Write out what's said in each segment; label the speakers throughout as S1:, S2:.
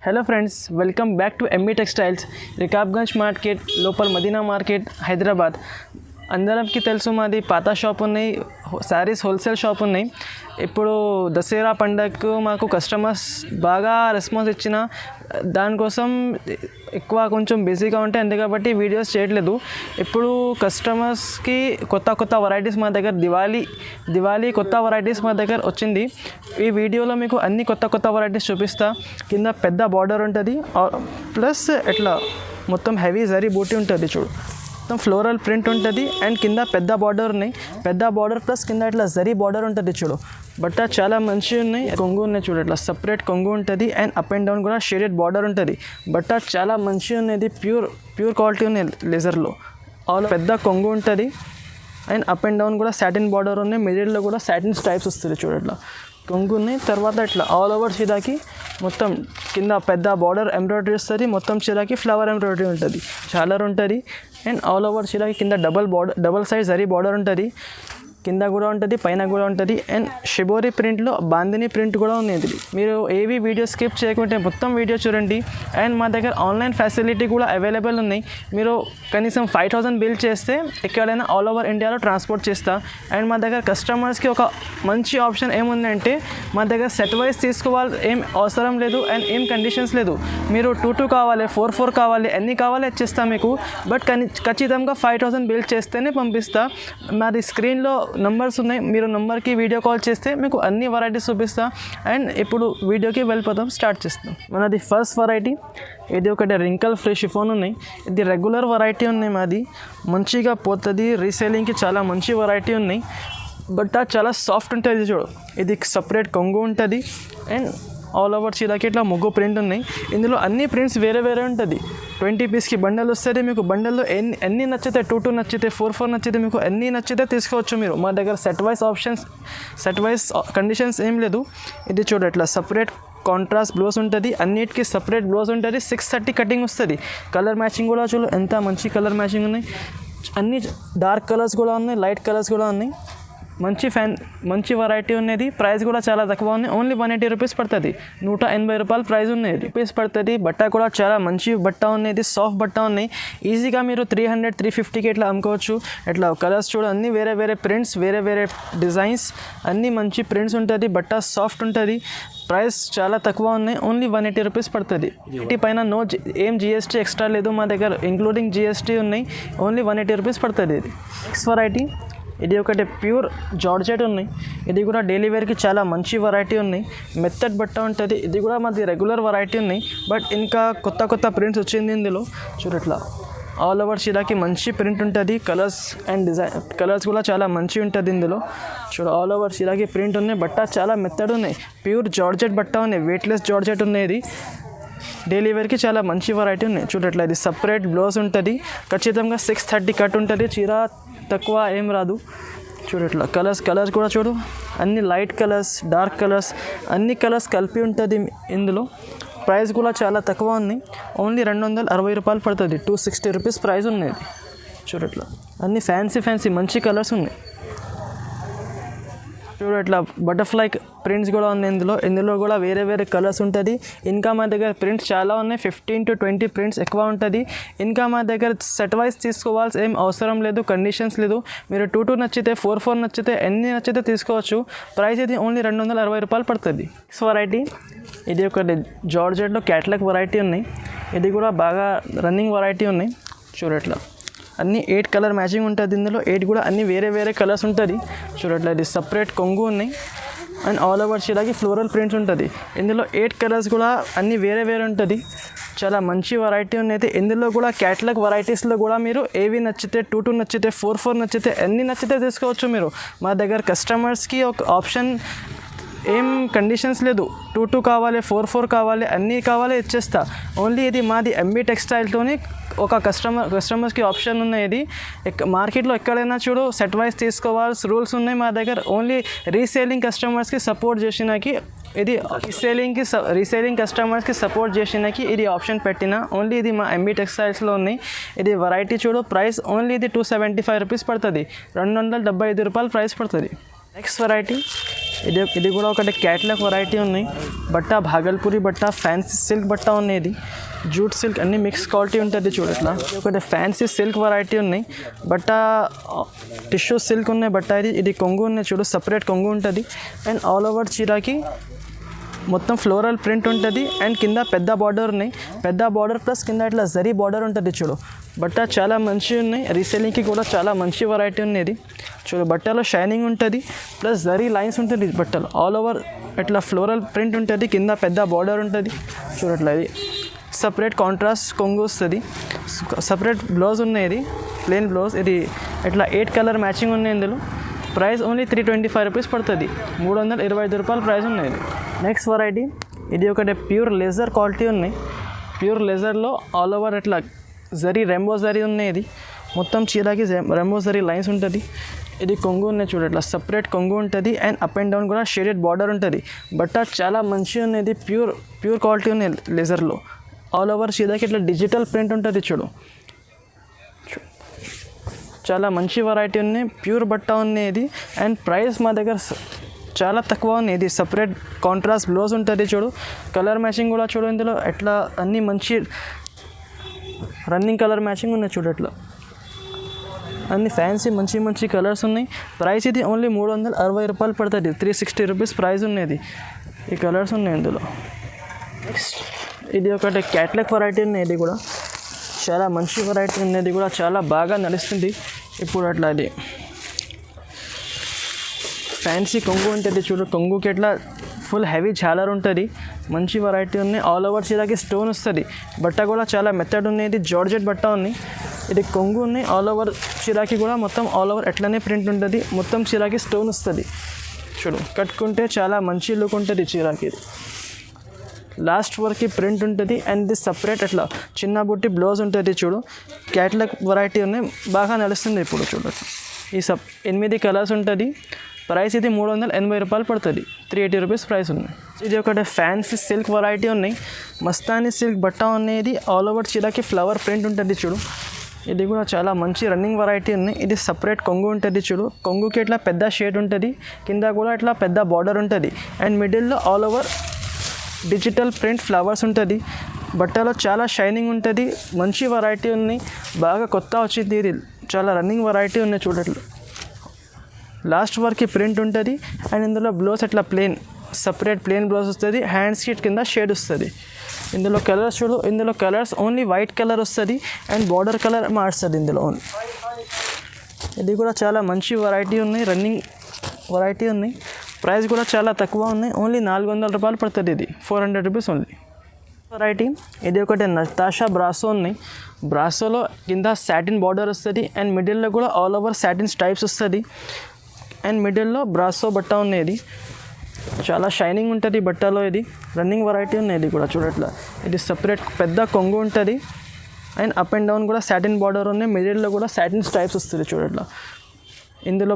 S1: Hello friends, welcome back to MB textiles Rikabganj market లోపల Madina market Hyderabad. అందరికి తెలుసు మాది పాత షాప్ ఉన్నాయి, శారీస్ హోల్సేల్ షాప్ ఉన్నాయి. ఇప్పుడు దసరా పండగకు మాకు కస్టమర్స్ బాగా రెస్పాన్స్ ఇచ్చిన దానికోసం ఎక్కువ కొంచెం బిజీగా ఉంటే అంతే కాబట్టి వీడియోస్ చేయట్లేదు. ఇప్పుడు కస్టమర్స్కి కొత్త వెరైటీస్ మా దగ్గర దివాళీ కొత్త వెరైటీస్ మా దగ్గర వచ్చింది. ఈ వీడియోలో మీకు అన్ని కొత్త వెరైటీస్ చూపిస్తా. కింద పెద్ద బార్డర్ ఉంటుంది, ప్లస్ ఇట్లా మొత్తం హెవీ జరీ బూటీ ఉంటుంది. చూడు, మొత్తం ఫ్లోరల్ ప్రింట్ ఉంటుంది అండ్ కింద పెద్ద బార్డర్ ఉన్నాయి. పెద్ద బార్డర్ ప్లస్ కింద ఇట్లా జరీ బార్డర్ ఉంటుంది. చూడు, బట్ చాలా మంచిగా ఉన్నాయి. కొంగు ఉన్నాయి, చూడు ఇట్లా సపరేట్ కొంగు ఉంటుంది అండ్ అప్ అండ్ డౌన్ కూడా షేడెడ్ బార్డర్ ఉంటుంది. బట్ చాలా మంచిగా ఉన్నది, ప్యూర్ క్వాలిటీ ఉన్నాయి లేజర్లో. ఆల్ పెద్ద కొంగు ఉంటుంది అండ్ అప్ అండ్ డౌన్ కూడా సాటిన్ బార్డర్ ఉన్నాయి. మిడిల్లో కూడా సాటిన్ స్ట్రైప్స్ వస్తుంది. చూడు ఇట్లా కొంగు ఉన్నాయి. తర్వాత ఇట్లా ఆల్ ఓవర్ చీరాకి మొత్తం కింద పెద్ద బార్డర్ ఎంబ్రాయిడరీ వస్తుంది. మొత్తం చీరాకి ఫ్లవర్ ఎంబ్రాయిడరీ ఉంటుంది, చాలర్ ఉంటుంది. అండ్ ఆల్ ఓవర్ చీరాకి కింద డబల్ సైజ్ జరీ బార్డర్ ఉంటుంది. కింద కూడా ఉంటుంది, పైన కూడా ఉంటుంది. అండ్ షిబోరి ప్రింట్లో బాందిని ప్రింట్ కూడా ఉంది. మీరు ఏవి వీడియో స్కిప్ చేయకుంటే మొత్తం వీడియో చూడండి. అండ్ మా దగ్గర ఆన్లైన్ ఫెసిలిటీ కూడా అవైలబుల్ ఉన్నాయి. మీరు కనీసం 5000 బిల్ చేస్తే ఎక్కడైనా ఆల్ ఓవర్ ఇండియాలో ట్రాన్స్పోర్ట్ చేస్తా. అండ్ మా దగ్గర కస్టమర్స్కి ఒక మంచి ఆప్షన్ ఏముందంటే మా దగ్గర సెట్ వైజ్ తీసుకోవాలి ఏం అవసరం లేదు అండ్ ఏం కండిషన్స్ లేదు. మీరు 2 కావాలి, 4 కావాలి, ఎన్ని కావాలి ఇచ్చేస్తా మీకు. బట్ ఖచ్చితంగా 5000 బిల్ చేస్తేనే పంపిస్తా. మాది స్క్రీన్లో నంబర్స్ ఉన్నాయి, మీరు నంబర్కి వీడియో కాల్ చేస్తే మీకు అన్ని వెరైటీస్ చూపిస్తా. అండ్ ఇప్పుడు వీడియోకి వెళ్ళిపోతాం, స్టార్ట్ చేస్తాం. మనది ఫస్ట్ వెరైటీ ఇది ఒకటి రింకల్ ఫ్రీ షిఫాన్ ఉన్నాయి. ఇది రెగ్యులర్ వెరైటీ ఉన్నాయి, మాది మంచిగా పోతుంది. రీసేలింగ్కి చాలా మంచి వెరైటీ ఉన్నాయి. బట్ చాలా సాఫ్ట్ ఉంటుంది. చూడు, ఇది సపరేట్ కొంగు ఉంటుంది అండ్ ఆల్ ఓవర్ చీరాకి ఇట్లా ముగ్గు ప్రింట్ ఉన్నాయి. ఇందులో అన్ని ప్రింట్స్ వేరే ఉంటుంది. 20 పీస్కి బండల్ వస్తుంది. మీకు బండల్లో ఎన్ని నచ్చితే 2 నచ్చితే 4 నచ్చితే మీకు ఎన్ని నచ్చితే తీసుకోవచ్చు మీరు. మా దగ్గర సెట్ వైజ్ కండిషన్స్ ఏం లేదు. ఇది చూడ ఇట్లా సపరేట్ కాంట్రాస్ట్ బ్లౌజ్ ఉంటుంది. అన్నిటికీ సపరేట్ బ్లౌజ్ ఉంటుంది. 630 కటింగ్ వస్తుంది. కలర్ మ్యాచింగ్ కూడా చూడు ఎంత మంచి కలర్ మ్యాచింగ్ ఉన్నాయి. అన్ని డార్క్ కలర్స్ కూడా ఉన్నాయి, లైట్ కలర్స్ కూడా ఉన్నాయి. మంచి వెరైటీ ఉన్నది. ప్రైస్ కూడా చాలా తక్కువ ఉంది. ఓన్లీ 180 రూపీస్ పడుతుంది. 180 రూపాయలు ప్రైస్ ఉన్నది రూపీస్ పడుతుంది. బట్ట కూడా చాలా మంచి బట్ట ఉన్నది, సాఫ్ట్ బట్ట ఉన్నాయి. ఈజీగా మీరు 300-350కి ఇట్లా అమ్ముకోవచ్చు. ఇట్లా కలర్స్ చూడ అన్ని వేరే ప్రింట్స్, వేరే డిజైన్స్, అన్ని మంచి ప్రింట్స్ ఉంటుంది. బట్ట సాఫ్ట్ ఉంటుంది. ప్రైస్ చాలా తక్కువ ఉన్నాయి. ఓన్లీ 180 రూపీస్ పడుతుంది. వీటి పైన ఏం జిఎస్టీ ఎక్స్ట్రా లేదు మా దగ్గర, ఇంక్లూడింగ్ జిఎస్టీ ఉన్నాయి. ఓన్లీ 180 రూపీస్ పడుతుంది. ఇది నెక్స్ట్ వెరైటీ ఇది ఒకటి ప్యూర్ జార్జెట్ ఉన్నాయి. ఇది కూడా డైలీ వేర్కి చాలా మంచి వెరైటీ ఉన్నాయి. మెత్తడ్ బట్ట ఉంటుంది. ఇది కూడా మాది రెగ్యులర్ వెరైటీ ఉన్నాయి. బట్ ఇంకా కొత్త ప్రింట్స్ వచ్చింది ఇందులో. చూడట్లా ఆల్ ఓవర్ చీరాకి మంచి ప్రింట్ ఉంటుంది. కలర్స్ అండ్ కలర్స్ కూడా చాలా మంచి ఉంటుంది ఇందులో. చూడు ఆల్ ఓవర్ చీరాకి ప్రింట్ ఉన్నాయి. బట్ట చాలా మెత్తడ్ ఉన్నాయి. ప్యూర్ జార్జెట్ బట్ట ఉన్నాయి, వెయిట్లెస్ జార్జెట్ ఉన్నాయి. ఇది డైలీ వేర్కి చాలా మంచి వెరైటీ ఉన్నాయి. చూడట్లా ఇది సపరేట్ బ్లౌజ్ ఉంటుంది. ఖచ్చితంగా 630 కట్ ఉంటుంది. చీర తక్కువ ఏం రాదు. చూడట్లా కలర్స్ కూడా చూడు, అన్ని లైట్ కలర్స్, డార్క్ కలర్స్, అన్ని కలర్స్ కలిపి ఉంటుంది ఇందులో. ప్రైస్ కూడా చాలా తక్కువ ఉంది. ఓన్లీ 260 రూపాయలు పడుతుంది. 260 రూపీస్ ప్రైస్ ఉన్నది. చూడట్లా అన్ని ఫ్యాన్సీ మంచి కలర్స్ ఉన్నాయి. చూడు ఇట్లా బటర్ఫ్లై ప్రింట్స్ కూడా ఉన్నాయి ఇందులో కూడా వేరే కలర్స్ ఉంటుంది. ఇంకా మా దగ్గర ప్రింట్స్ చాలా ఉన్నాయి. 15-20 ప్రింట్స్ ఎక్కువ ఉంటుంది. ఇంకా మా దగ్గర సెట్ వైజ్ తీసుకోవాల్సి ఏం అవసరం లేదు, కండిషన్స్ లేదు. మీరు 2 నచ్చితే 4 నచ్చితే ఎన్ని నచ్చితే తీసుకోవచ్చు. ప్రైస్ ఇది ఓన్లీ 260 రూపాయలు పడుతుంది. నెక్స్ట్ వెరైటీ ఇది ఒకటి జార్జెట్లో క్యాట్లాగ్ వెరైటీ ఉన్నాయి. ఇది కూడా బాగా రన్నింగ్ వెరైటీ ఉన్నాయి. చూడట్లా అన్ని 8 కలర్ మ్యాచింగ్ ఉంటుంది ఇందులో. 8 కూడా అన్ని వేరే కలర్స్ ఉంటుంది. చూడట్లా ఇది సపరేట్ కొంగు ఉన్నాయి అండ్ ఆల్ ఓవర్ చీరాకి ఫ్లోరల్ ప్రింట్స్ ఉంటుంది. ఇందులో 8 కలర్స్ కూడా అన్ని వేరే ఉంటుంది. చాలా మంచి వెరైటీ ఉన్నది. ఇందులో కూడా క్యాటలాగ్ వెరైటీస్లో కూడా మీరు ఏవి నచ్చితే 2 నచ్చితే 4 నచ్చితే ఎన్ని నచ్చితే తీసుకోవచ్చు మీరు. మా దగ్గర కస్టమర్స్కి ఒక ఆప్షన్ ఏం కండిషన్స్ లేదు. 2 కావాలి, 4 కావాలి, అన్నీ కావాలి ఇచ్చేస్తా. ఓన్లీ ఇది మాది ఎంబీ టెక్స్టైల్తోని ఒక కస్టమర్స్కి ఆప్షన్ ఉన్నాయి. ఇది మార్కెట్లో ఎక్కడైనా చూడు సెట్ వైజ్ తీసుకోవాల్సి రూల్స్ ఉన్నాయి. మా దగ్గర ఓన్లీ రీసేలింగ్ కస్టమర్స్కి సపోర్ట్ చేసినాకి ఇది రీసేలింగ్ కస్టమర్స్కి సపోర్ట్ చేసినాకి ఇది ఆప్షన్ పెట్టిన. ఓన్లీ ఇది మా ఎంబీ టెక్స్టైల్స్లో ఉన్నాయి. ఇది వెరైటీ చూడు, ప్రైస్ ఓన్లీ ఇది 275 రూపీస్ పడుతుంది. 275 రూపాయలు ప్రైస్ పడుతుంది. నెక్స్ట్ వెరైటీ ఇది కూడా ఒకటి క్యాట్లాగ్ వెరైటీ ఉన్నాయి. బట్ట భాగల్పూరి బట్ట, ఫ్యాన్సీ సిల్క్ బట్ట ఉన్నది, జూట్ సిల్క్ అన్ని మిక్స్ క్వాలిటీ ఉంటుంది చూడు. ఇట్లా ఒకటి ఫ్యాన్సీ సిల్క్ వెరైటీ ఉన్నాయి. బట్ట టిష్యూ సిల్క్ ఉన్నాయి బట్ట. ఇది కొంగు ఉన్నాయి చూడు, సపరేట్ కొంగు ఉంటుంది. అండ్ ఆల్ ఓవర్ చీరకి మొత్తం ఫ్లోరల్ ప్రింట్ ఉంటుంది. అండ్ కింద పెద్ద బార్డర్ ఉన్నాయి, పెద్ద బార్డర్ ప్లస్ కింద ఇట్లా జరీ బార్డర్ ఉంటుంది చూడు. బట్ట చాలా మంచిగా ఉన్నాయి, రీసేలింగ్కి కూడా చాలా మంచి వెరైటీ ఉన్నది చూడు. బట్టలో షైనింగ్ ఉంటుంది ప్లస్ జరీ లైన్స్ ఉంటుంది బట్టలు. ఆల్ ఓవర్ ఇట్లా ఫ్లోరల్ ప్రింట్ ఉంటుంది, కింద పెద్ద బార్డర్ ఉంటుంది చూడట్లా. ఇది సపరేట్ కాంట్రాస్ట్ కొంగు వస్తుంది, సపరేట్ బ్లౌజ్ ఉన్నాయి, ప్లెయిన్ బ్లౌజ్. ఇది ఇట్లా 8 కలర్ మ్యాచింగ్ ఉన్నాయి ఇందులో. ప్రైస్ ఓన్లీ 325 రూపీస్ పడుతుంది, 325 రూపాయల ప్రైస్ ఉన్నాయి. నెక్స్ట్ వెరైటీ ఇది ఒకటి ప్యూర్ లెజర్ క్వాలిటీ ఉన్నాయి. ప్యూర్ లెజర్లో ఆల్ ఓవర్ ఇట్లా జరీ రెంబో జరీ ఉన్నాయి. మొత్తం చీరకి రెంబో జరీ లైన్స్ ఉంటుంది. ఇది కొంగు ఉన్నాయి చూడు, ఇట్లా సపరేట్ కొంగు ఉంటుంది. అండ్ అప్ అండ్ డౌన్ కూడా షేడెడ్ బార్డర్ ఉంటుంది. బట్ చాలా మంచిగా ఉన్నది, ప్యూర్ క్వాలిటీ ఉన్నాయి లెజర్లో. ఆల్ ఓవర్ చీరకి ఇట్లా డిజిటల్ ప్రింట్ ఉంటుంది చూడు. చాలా మంచి వెరైటీ ఉన్నాయి, ప్యూర్ బట్ట ఉన్నది. అండ్ ప్రైస్ మా దగ్గర చాలా తక్కువ ఉంది. ఇది సపరేట్ కాంట్రాస్ట్ బ్లౌజ్ ఉంటుంది చూడు. కలర్ మ్యాచింగ్ కూడా చూడు, ఇందులో ఎట్లా అన్నీ మంచి రన్నింగ్ కలర్ మ్యాచింగ్ ఉన్నాయి చూడు. ఎట్లా అన్ని ఫ్యాన్సీ మంచి కలర్స్ ఉన్నాయి. ప్రైస్ ఇది ఓన్లీ 360 రూపాయలు పడుతుంది, 360 రూపీస్ ప్రైస్ ఉన్నది. ఈ కలర్స్ ఉన్నాయి ఇందులో. నెక్స్ట్ ఇది ఒకటి క్యాట్లాగ్ వెరైటీ ఉన్నాయి. ఇది కూడా చాలా మంచి వెరైటీ ఉన్నది, కూడా చాలా బాగా నడుస్తుంది ఇప్పుడు. అట్లా అది ఫ్యాన్సీ కొంగు ఉంటుంది చూడు. కొంగుకి ఎట్లా ఫుల్ హెవీ ఛాలర్ ఉంటుంది, మంచి వెరైటీ ఉన్నాయి. ఆల్ ఓవర్ చీరకి స్టోన్ వస్తుంది. బట్ట కూడా చాలా మెత్తడ్ ఉన్నది, జార్జెట్ బట్ట ఉంది. ఇది కొంగు ఉన్నాయి. ఆల్ ఓవర్ చీరకి కూడా మొత్తం ఆల్ ఓవర్ ఎట్లనే ప్రింట్ ఉంటుంది. మొత్తం చీరకి స్టోన్ వస్తుంది చూడు. కట్టుకుంటే చాలా మంచి లుక్ ఉంటుంది చీరకి. లాస్ట్ వరకు ప్రింట్ ఉంటుంది. అండ్ ఇది సపరేట్ అట్లా చిన్న బుట్టి బ్లౌజ్ ఉంటుంది చూడు. క్యాట్లాగ్ వెరైటీ ఉన్నాయి, బాగా నడుస్తుంది ఇప్పుడు చూడు. ఈ 8 కలర్స్ ఉంటుంది. ప్రైస్ ఇది 380 రూపాయలు పడుతుంది, 380 రూపీస్ ప్రైస్ ఉంది. ఇది ఒకటి ఫ్యాన్సీ సిల్క్ వెరైటీ ఉన్నాయి. మస్తానీ సిల్క్ బట్ట అనేది ఆల్ ఓవర్ చీరకి ఫ్లవర్ ప్రింట్ ఉంటుంది చూడు. ఇది కూడా చాలా మంచి రన్నింగ్ వెరైటీ ఉన్నాయి. ఇది సపరేట్ కొంగు ఉంటుంది చూడు. కొంగుకి ఇట్లా పెద్ద షేడ్ ఉంటుంది, కింద కూడా ఇట్లా పెద్ద బార్డర్ ఉంటుంది. అండ్ మిడిల్లో all over digital print flowers ఉంటుంది. బట్టలో చాలా షైనింగ్ ఉంటుంది, మంచి వెరైటీ ఉన్నాయి, బాగా కొత్త వచ్చింది. ఇది చాలా రన్నింగ్ వెరైటీ ఉన్నాయి చూడట్లు. లాస్ట్ వరకు ప్రింట్ ఉంటుంది. అండ్ ఇందులో బ్లౌజ్ అట్లా సపరేట్ ప్లెయిన్ బ్లౌజ్ వస్తుంది. హ్యాండ్స్ కిట్ కింద షేడ్ వస్తుంది. ఇందులో కలర్స్ చూడు, ఇందులో కలర్స్ ఓన్లీ వైట్ కలర్ వస్తుంది అండ్ బార్డర్ కలర్ మారుస్తుంది ఇందులో ఓన్లీ. ఇది కూడా చాలా మంచి వెరైటీ ఉన్నాయి, రన్నింగ్ వెరైటీ ఉన్నాయి. ప్రైస్ కూడా చాలా తక్కువ ఉన్నాయి, ఓన్లీ 400 రూపాయలు పడుతుంది. ఇది 400 రూపీస్ ఓన్లీ. వెరైటీ ఇది ఒకటి నతాషా బ్రాసో ఉన్నాయి. బ్రాసోలో కింద సాటిన్ బార్డర్ వస్తుంది. అండ్ మిడిల్లో కూడా ఆల్ ఓవర్ సాటిన్ స్ట్రైప్స్ వస్తుంది. అండ్ మిడిల్లో బ్రాసో బట్ట ఉన్నది, చాలా షైనింగ్ ఉంటుంది బట్టలో. ఇది రన్నింగ్ వెరైటీ ఉన్నది కూడా చూడట్లా. ఇది సపరేట్ పెద్ద కొంగు ఉంటుంది. అండ్ అప్ అండ్ డౌన్ కూడా సాటిన్ బార్డర్ ఉన్నాయి. మిడిల్లో కూడా సాటిన్ స్ట్రైప్స్ వస్తుంది చూడట్లా. ఇందులో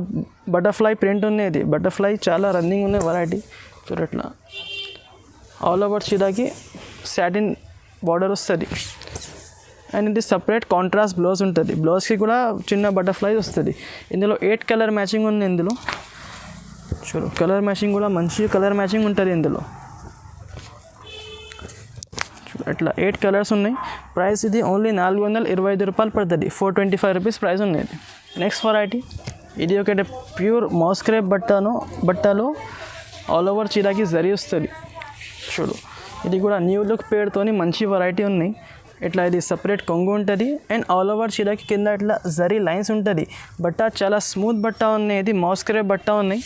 S1: బటర్ఫ్లై ప్రింట్ ఉన్నది. బటర్ఫ్లై చాలా రన్నింగ్ ఉన్న వెరైటీ చూడట్లా. ఆల్ ఓవర్ చీరకి సాటిన్ బార్డర్ వస్తుంది. అండ్ ఇది సపరేట్ కాంట్రాస్ట్ బ్లౌజ్ ఉంటుంది. బ్లౌజ్కి కూడా చిన్న బటర్ఫ్లై వస్తుంది. ఇందులో 8 కలర్ మ్యాచింగ్ ఉంది ఇందులో చూడు. కలర్ మ్యాచింగ్ కూడా మంచి కలర్ మ్యాచింగ్ ఉంటుంది ఇందులో చూడు. అట్లా 8 కలర్స్ ఉన్నాయి. ప్రైస్ ఇది ఓన్లీ 425 రూపాయలు పడుతుంది, 425 రూపీస్ ప్రైస్ ఉన్నది. నెక్స్ట్ వెరైటీ ఇది ఒకటి ప్యూర్ మౌస్క్రేప్ బట్టలో ఆల్ ఓవర్ చీరకి జరీ వస్తుంది చూడు. ఇది కూడా న్యూ లుక్ పేరుతోని మంచి వెరైటీ ఉన్నాయి. ఇట్లా ఇది సపరేట్ కొంగు ఉంటుంది. అండ్ ఆల్ ఓవర్ చీరకి కింద ఇట్లా జరీ లైన్స్ ఉంటుంది. బట్ట చాలా స్మూత్ బట్ట ఉన్నాయి. ఇది మౌస్క్రేప్ బట్ట ఉన్నాయి,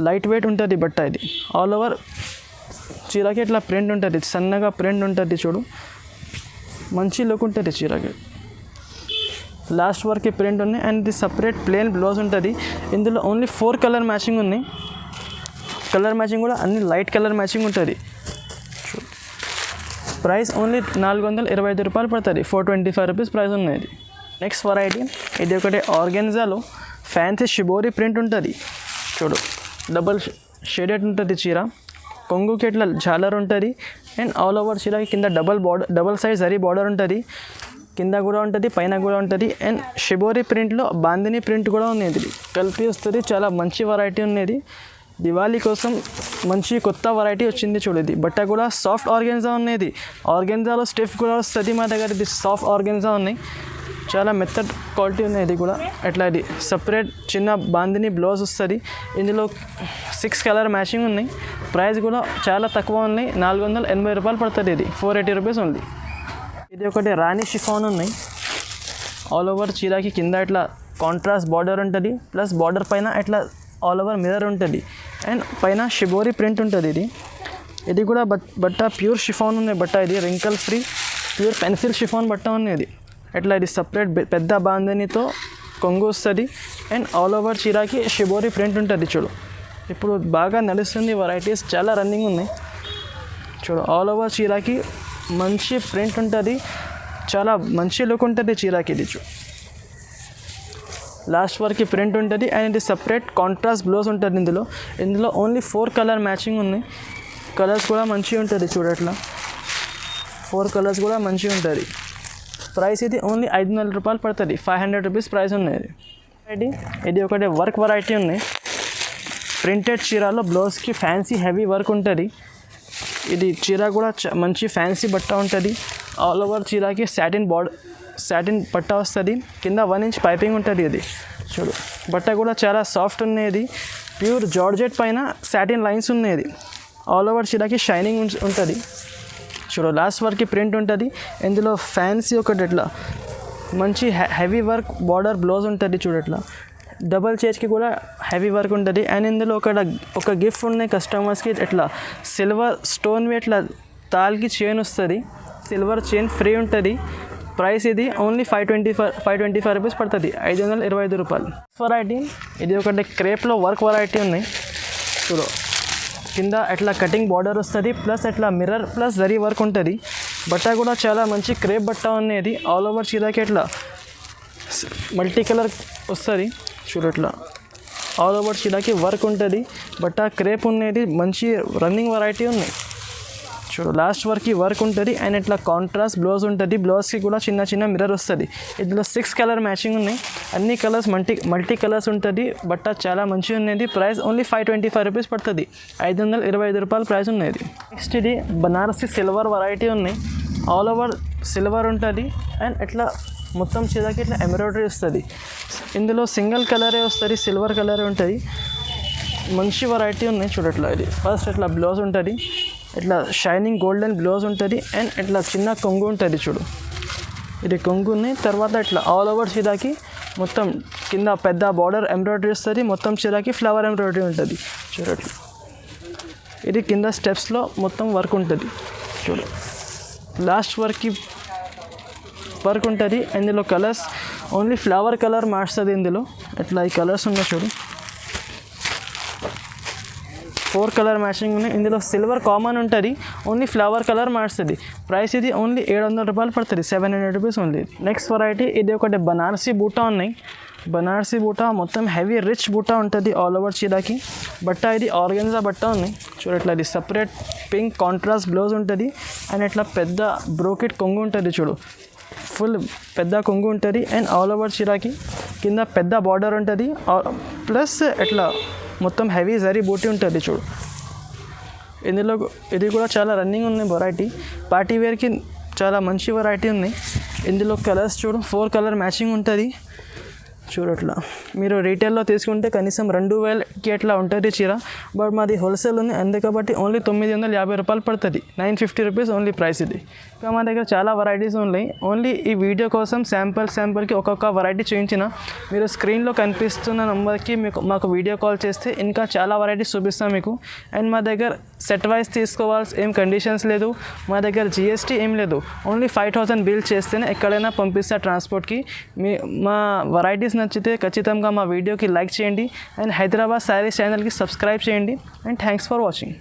S1: లైట్ వెయిట్ ఉంటుంది బట్ట. ఇది ఆల్ ఓవర్ చీరకి ఇట్లా ప్రింట్ ఉంటుంది, సన్నగా ప్రింట్ ఉంటుంది చూడు. మంచి లుక్ ఉంటుంది చీరకి. లాస్ట్ వరకు ప్రింట్ ఉన్నాయి. అండ్ ఇది సపరేట్ ప్లెయిన్ బ్లౌజ్ ఉంటుంది. ఇందులో ఓన్లీ 4 కలర్ మ్యాచింగ్ ఉన్నాయి. కలర్ మ్యాచింగ్ కూడా అన్ని లైట్ కలర్ మ్యాచింగ్ ఉంటుంది. ప్రైస్ ఓన్లీ 425 రూపాయలు పడుతుంది, 425 రూపీస్ ప్రైస్ ఉన్నది. నెక్స్ట్ వెరైటీ ఇది ఒకటి ఆర్గెన్జాలో ఫ్యాన్సీ షిబోరి ప్రింట్ ఉంటుంది చూడు. డబల్ షేడెడ్ ఉంటుంది చీర. కొంగుకి ఇట్లా జాలర్ ఉంటుంది. అండ్ ఆల్ ఓవర్ చీరకి కింద డబల్ సైజ్ జరీ బార్డర్ ఉంటుంది. కింద కూడా ఉంటుంది, పైన కూడా ఉంటుంది. అండ్ షిబోరి ప్రింట్లో బాందిని ప్రింట్ కూడా ఉన్నది, కలిపి వస్తుంది. చాలా మంచి వెరైటీ ఉన్నది. దివాళీ కోసం మంచి కొత్త వెరైటీ వచ్చింది చూడు. ఇది బట్ట కూడా సాఫ్ట్ ఆర్గెన్జా ఉన్నది. ఆర్గెన్జాలో స్టిఫ్ కూడా వస్తుంది మా దగ్గర. ఇది సాఫ్ట్ ఆర్గెన్జా ఉన్నాయి, చాలా మెత్తడ్ క్వాలిటీ ఉన్నాయి. ఇది కూడా ఎట్లా ఇది సపరేట్ చిన్న బాందిని బ్లౌజ్ వస్తుంది. ఇందులో 6 కలర్ మ్యాచింగ్ ఉన్నాయి. ప్రైస్ కూడా చాలా తక్కువ ఉన్నాయి, 480 రూపాయలు పడుతుంది. ఇది 480 రూపీస్ ఉంది. ఇది ఒకటి రాణి షిఫాన్ ఉన్నాయి. ఆల్ ఓవర్ చీరాకి కింద ఇట్లా కాంట్రాస్ట్ బార్డర్ ఉంటుంది, ప్లస్ బార్డర్ పైన ఇట్లా ఆల్ ఓవర్ మిర్రర్ ఉంటుంది, అండ్ పైన షిబోరి ప్రింట్ ఉంటుంది. ఇది కూడా బట్ట ప్యూర్ షిఫాన్ ఉన్నాయి. బట్ట ఇది wrinkle free pure pencil chiffon బట్ట ఉన్నది. ఎట్లా ఇది సపరేట్ పెద్ద బాందనీతో కొంగు వస్తుంది, అండ్ ఆల్ ఓవర్ చీరాకి షిబోరి ప్రింట్ ఉంటుంది. చూడు ఇప్పుడు బాగా నడుస్తుంది వెరైటీస్, చాలా రన్నింగ్ ఉన్నాయి. చూడు ఆల్ ఓవర్ చీరాకి మంచి ప్రింట్ ఉంటుంది, చాలా మంచి లుక్ ఉంటుంది చీరాకి. ఇది చూడు లాస్ట్ వరకు ప్రింట్ ఉంటుంది, అండ్ ఇది సపరేట్ కాంట్రాస్ట్ బ్లౌజ్ ఉంటుంది. ఇందులో ఓన్లీ 4 కలర్ మ్యాచింగ్ ఉన్నాయి. కలర్స్ కూడా మంచిగా ఉంటుంది. చూడట్లా 4 కలర్స్ కూడా మంచిగా ఉంటుంది. ప్రైస్ ఇది ఓన్లీ 500 రూపాయలు పడుతుంది, 500 రూపీస్ ప్రైస్ ఉన్నది. ఇది ఒకటి వర్క్ వెరైటీ ఉన్నాయి. ప్రింటెడ్ చీరాలో బ్లౌజ్కి ఫ్యాన్సీ హెవీ వర్క్ ఉంటుంది. ఇది చీర కూడా మంచి ఫ్యాన్సీ బట్ట ఉంటుంది. ఆల్ ఓవర్ చీరాకి సాటిన్ బట్ట వస్తుంది, కింద 1 ఇంచ్ పైపింగ్ ఉంటుంది. ఇది చూడు బట్ట కూడా చాలా సాఫ్ట్ ఉన్నది. ప్యూర్ జార్జెట్ పైన సాటిన్ లైన్స్ ఉన్నది. ఆల్ ఓవర్ చీరాకి షైనింగ్ ఉంటుంది. చూడు లాస్ట్ వరకు ప్రింట్ ఉంటుంది. ఇందులో ఫ్యాన్సీ ఒకటి ఇట్లా మంచి హెవీ వర్క్ బార్డర్ బ్లౌజ్ ఉంటుంది. చూడట్లా డబల్ చేజ్కి కూడా హెవీ వర్క్ ఉంటుంది. అండ్ ఇందులో ఒక గిఫ్ట్ ఉన్నాయి కస్టమర్స్కి. ఇట్లా సిల్వర్ స్టోన్వి ఇట్లా తాల్కి చైన్ వస్తుంది, సిల్వర్ చైన్ ఫ్రీ ఉంటుంది. ప్రైస్ ఇది ఓన్లీ 525 రూపీస్ పడుతుంది, 525 రూపాయలు. వెరైటీ ఇది ఒకటి క్రేప్లో వర్క్ వెరైటీ ఉన్నాయి. చూడు కింద ఎట్లా కటింగ్ బార్డర్ వస్తుంది, ప్లస్ ఎట్లా మిర్రర్ ప్లస్ జరీ వర్క్ ఉంటుంది. బట్ట కూడా చాలా మంచి క్రేప్ బట్ట ఉన్నది. ఆల్ ఓవర్ చీరాకి ఎట్లా మల్టీ కలర్ వస్తుంది. చూడట్లా ఆల్ ఓవర్ చీరాకి వర్క్ ఉంటుంది. బట్ట క్రేప్ ఉన్నది, మంచి రన్నింగ్ వెరైటీ ఉన్నాయి. చూడు లాస్ట్ వరకు వర్క్ ఉంటుంది, అండ్ ఇట్లా కాంట్రాస్ట్ బ్లౌజ్ ఉంటుంది. బ్లౌజ్కి కూడా చిన్న చిన్న మిర్రర్ వస్తుంది. ఇందులో 6 కలర్ మ్యాచింగ్ ఉన్నాయి. అన్ని కలర్స్ మల్టీ కలర్స్ ఉంటుంది. బట్ట చాలా మంచిగా ఉన్నది. ప్రైస్ ఓన్లీ 525 రూపీస్ పడుతుంది, 525 రూపాయలు ప్రైస్ ఉన్నది. నెక్స్ట్ ఇది బనారసి సిల్వర్ వెరైటీ ఉన్నాయి. ఆల్ ఓవర్ సిల్వర్ ఉంటుంది, అండ్ ఇట్లా మొత్తం చీరకి ఇట్లా ఎంబ్రాయిడరీ వస్తుంది. ఇందులో సింగిల్ కలరే వస్తుంది, సిల్వర్ కలరే ఉంటుంది. మంచి వెరైటీ ఉన్నాయి. చూడట్లా ఇది ఫస్ట్ ఇట్లా బ్లౌజ్ ఉంటుంది, ఇట్లా షైనింగ్ గోల్డెన్ బ్లౌజ్ ఉంటుంది, అండ్ ఇట్లా చిన్న కొంగు ఉంటుంది. చూడు ఇది కొంగు ఉన్నాయి. తర్వాత ఇట్లా ఆల్ ఓవర్ చీరాకి మొత్తం కింద పెద్ద బార్డర్ ఎంబ్రాయిడరీ వస్తుంది. మొత్తం చీరాకి ఫ్లవర్ ఎంబ్రాయిడరీ ఉంటుంది. చూడట్లా ఇది కింద స్టెప్స్లో మొత్తం వర్క్ ఉంటుంది. చూడు లాస్ట్ వర్క్ ఉంటుంది. ఇందులో కలర్స్ ఓన్లీ ఫ్లవర్ కలర్ మార్చుతుంది. ఇందులో ఇట్లా ఈ కలర్స్ ఉన్నాయి. చూడు 4 కలర్ మ్యాచింగ్ ఉన్నాయి. ఇందులో సిల్వర్ కామన్ ఉంటుంది, ఓన్లీ ఫ్లవర్ కలర్ మార్చుతుంది. ప్రైస్ ఇది ఓన్లీ 700 రూపాయలు పడుతుంది, 700 రూపీస్ ఓన్లీ. నెక్స్ట్ వెరైటీ ఇది ఒకటి బనారసి బూటా ఉన్నాయి. బనారసి బూటా మొత్తం హెవీ రిచ్ బూటా ఉంటుంది ఆల్ ఓవర్ చీరాకి. బట్ట ఇది ఆర్గెన్జా బట్ట ఉన్నాయి. చూడట్లా ఇది సపరేట్ పింక్ కాంట్రాస్ట్ బ్లౌజ్ ఉంటుంది, అండ్ ఇట్లా పెద్ద బ్రోకెట్ కొంగు ఉంటుంది. చూడు ఫుల్ పెద్ద కొంగు ఉంటుంది, అండ్ ఆల్ ఓవర్ చీరాకి కింద పెద్ద బార్డర్ ఉంటుంది, ప్లస్ ఇట్లా మొత్తం హెవీ జరీ బూటీ ఉంటుంది. చూడు ఇందులో ఇది కూడా చాలా రన్నింగ్ ఉన్నాయి వెరైటీ. పార్టీ వేర్కి చాలా మంచి వెరైటీ ఉన్నాయి. ఇందులో కలర్స్ చూడు 4 కలర్ మ్యాచింగ్ ఉంటుంది. చూడట్లా మీరు రీటైల్లో తీసుకుంటే కనీసం 2000కి అట్లా ఉంటుంది చీర. బట్ మాది హోల్సేల్ ఉంది, అందుకబట్టి ఓన్లీ 950 రూపాయలు పడుతుంది, 950 రూపీస్ ఓన్లీ ప్రైస్ ఇది. ఇంకా మా దగ్గర చాలా వెరైటీస్ ఉన్నాయి. ఓన్లీ ఈ వీడియో కోసం శాంపుల్కి ఒక్కొక్క వెరైటీ చూపించిన. మీరు స్క్రీన్లో కనిపిస్తున్న నెంబర్కి మాకు వీడియో కాల్ చేస్తే ఇంకా చాలా వెరైటీస్ చూపిస్తాం మీకు. అండ్ మా దగ్గర సెట్ వైజ్ తీసుకోవాల్సి ఏం కండిషన్స్ లేదు. మా దగ్గర GST ఏం లేదు. ఓన్లీ 5000 బిల్ చేస్తేనే ఎక్కడైనా పంపిస్తా ట్రాన్స్పోర్ట్కి. మా వెరైటీస్ నచ్చితే ఖచ్చితంగా మా వీడియోకి లైక్ చేయండి, అండ్ హైదరాబాద్ శారీస్ ఛానల్కి సబ్స్క్రైబ్ చేయండి. And thanks for watching.